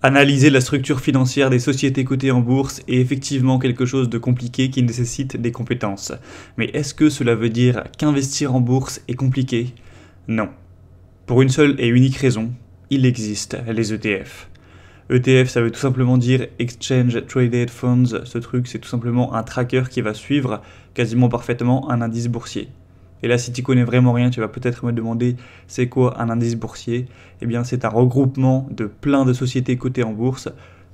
Analyser la structure financière des sociétés cotées en bourse est effectivement quelque chose de compliqué qui nécessite des compétences. Mais est-ce que cela veut dire qu'investir en bourse est compliqué? Non. Pour une seule et unique raison, il existe les ETF. ETF, ça veut tout simplement dire Exchange Traded Funds. Ce truc, c'est tout simplement un tracker qui va suivre quasiment parfaitement un indice boursier. Et là, si tu connais vraiment rien, tu vas peut-être me demander c'est quoi un indice boursier? Eh bien, c'est un regroupement de plein de sociétés cotées en bourse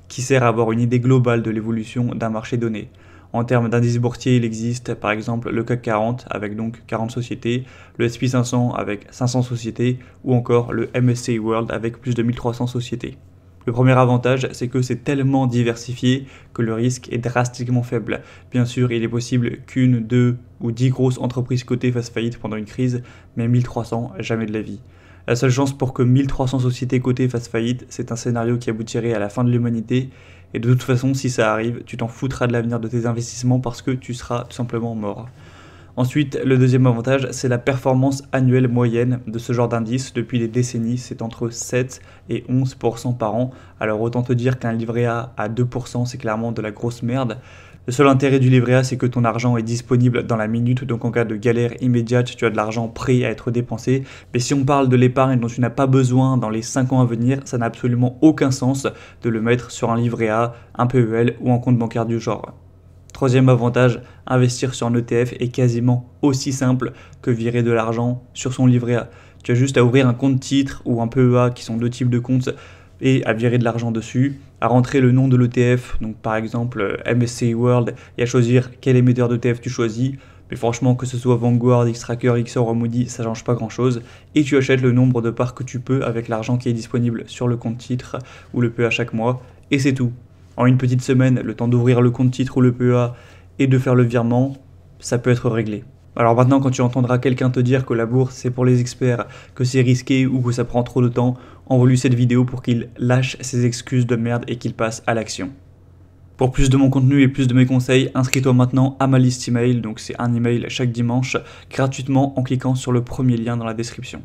qui sert à avoir une idée globale de l'évolution d'un marché donné. En termes d'indices boursiers, il existe par exemple le CAC 40 avec donc 40 sociétés, le S&P 500 avec 500 sociétés ou encore le MSCI World avec plus de 1300 sociétés. Le premier avantage, c'est que c'est tellement diversifié que le risque est drastiquement faible. Bien sûr, il est possible qu'une, deux ou 10 grosses entreprises cotées fassent faillite pendant une crise, mais 1300, jamais de la vie. La seule chance pour que 1300 sociétés cotées fassent faillite, c'est un scénario qui aboutirait à la fin de l'humanité. Et de toute façon, si ça arrive, tu t'en foutras de l'avenir de tes investissements parce que tu seras tout simplement mort. Ensuite, le deuxième avantage, c'est la performance annuelle moyenne de ce genre d'indice. Depuis des décennies, c'est entre 7 et 11% par an. Alors autant te dire qu'un livret A à 2%, c'est clairement de la grosse merde. Le seul intérêt du livret A, c'est que ton argent est disponible dans la minute, donc en cas de galère immédiate, tu as de l'argent prêt à être dépensé. Mais si on parle de l'épargne dont tu n'as pas besoin dans les 5 ans à venir, ça n'a absolument aucun sens de le mettre sur un livret A, un PEL ou un compte bancaire du genre. Troisième avantage, investir sur un ETF est quasiment aussi simple que virer de l'argent sur son livret A. Tu as juste à ouvrir un compte titre ou un PEA qui sont deux types de comptes et à virer de l'argent dessus, à rentrer le nom de l'ETF, donc par exemple MSCI World, et à choisir quel émetteur d'ETF tu choisis. Mais franchement, que ce soit Vanguard, Xtrackers, XOR ou Moody, ça change pas grand chose. Et tu achètes le nombre de parts que tu peux avec l'argent qui est disponible sur le compte titre ou le PEA chaque mois, et c'est tout. En une petite semaine, le temps d'ouvrir le compte titre ou le PEA et de faire le virement, ça peut être réglé. Alors maintenant, quand tu entendras quelqu'un te dire que la bourse c'est pour les experts, que c'est risqué ou que ça prend trop de temps, envoie-lui cette vidéo pour qu'il lâche ses excuses de merde et qu'il passe à l'action. Pour plus de mon contenu et plus de mes conseils, inscris-toi maintenant à ma liste email, donc c'est un email chaque dimanche, gratuitement en cliquant sur le premier lien dans la description.